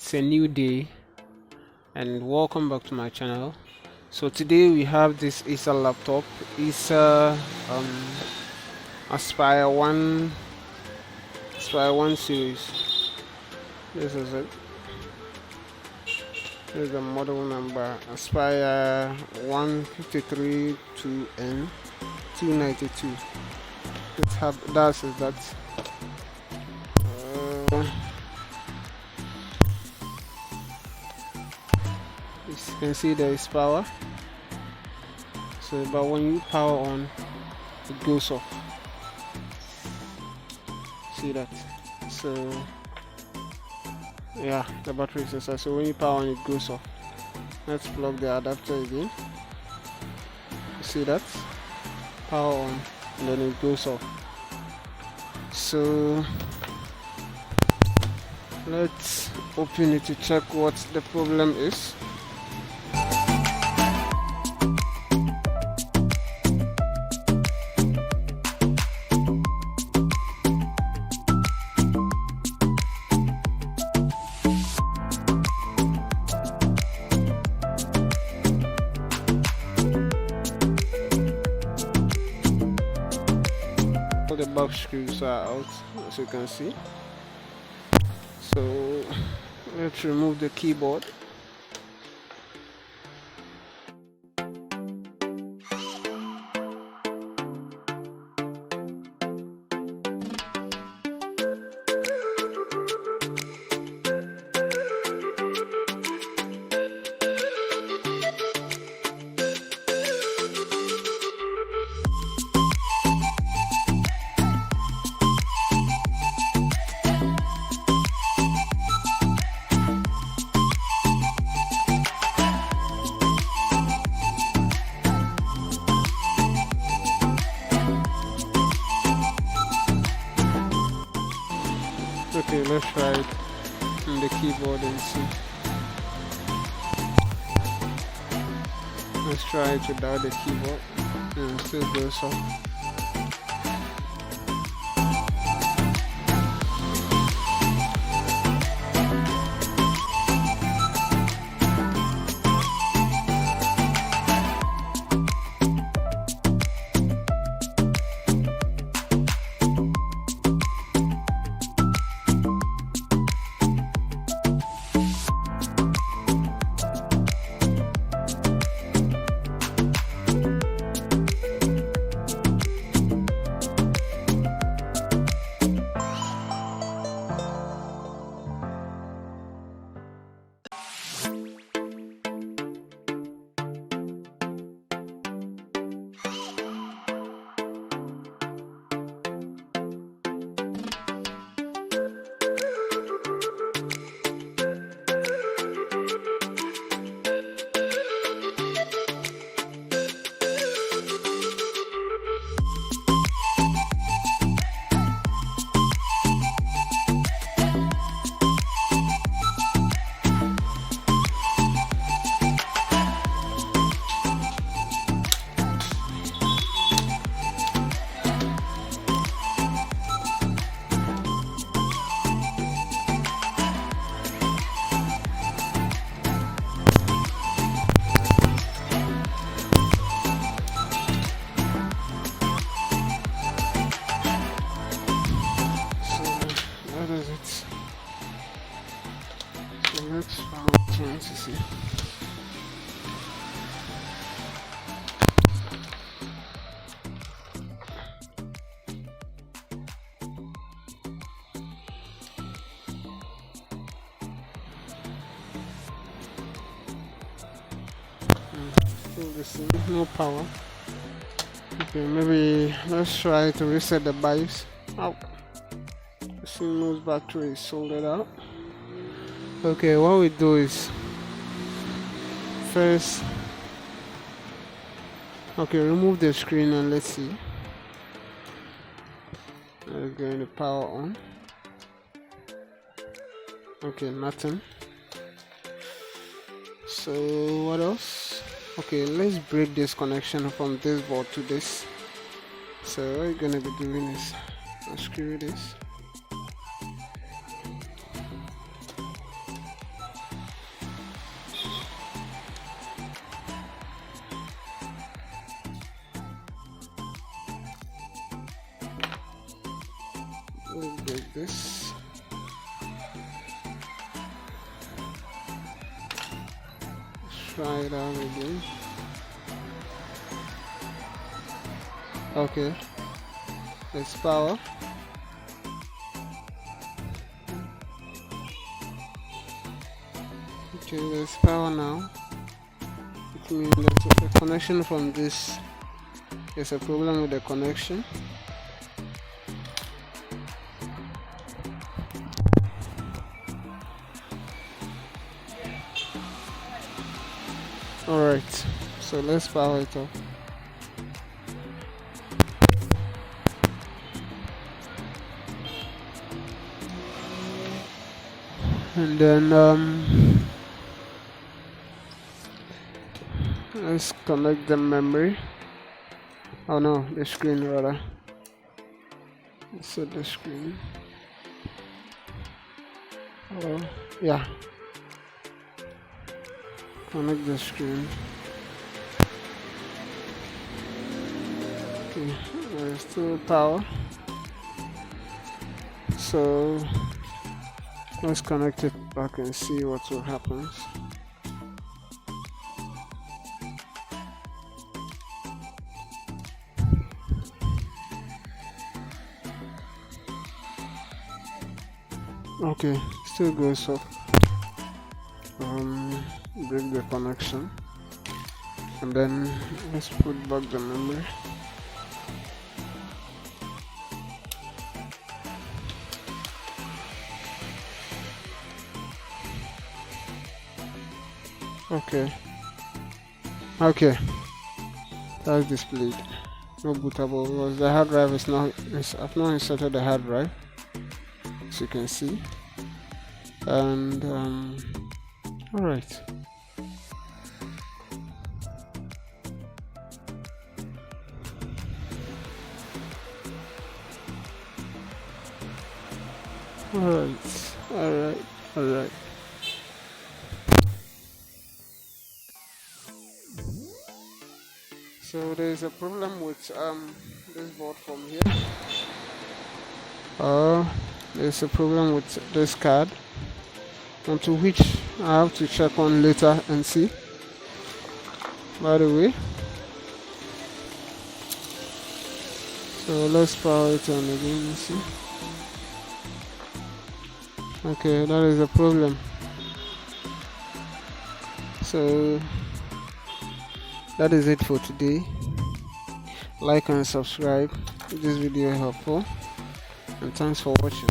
It's a new day and welcome back to my channel. So today we have this Acer laptop, Acer Aspire One series. This is it. This is the model number Aspire 1532N 292. That's that. As you can see, there is power. So, but when you power on, it goes off. See that? So, yeah, the battery is inside. So when you power on, it goes off. Let's plug the adapter again. See that? Power on, and then it goes off. So let's open it to check what the problem is. All the box screws are out, as you can see. So let's remove the keyboard. Okay, let's try it on the keyboard and see. Let's try it without the keyboard and it still goes off. So let's try to see. Still the same, no power. Okay, maybe let's try to reset the BIOS. Oh, the CMOS battery is soldered out. Okay, what we do is first, okay, remove the screen and let's see. Let's get the power on. Okay, nothing. So what else? Okay, let's break this connection from this board to this. So what you're gonna be doing is unscrew this. this. Try it out again. Okay, let's power. Okay, there's power now. It means there's a connection from this. There's a problem with the connection. Alright, so let's power it up. And then let's connect the memory. Oh no, the screen rather. Let's set the screen. Oh yeah. Connect the screen. Okay, there's still power. So let's connect it back and see what will happen. Okay, still goes off. Break the connection, and then let's put back the memory. Okay, that's displayed. No bootable because the hard drive is not. I've not inserted the hard drive, as you can see. And all right. All right. So there is a problem with this board from here. There's a problem with this card, onto which I have to check on later and see. By the way, so let's power it on again and see. Okay, that is a problem. So that is it for today. Like and subscribe if this video is helpful, and thanks for watching.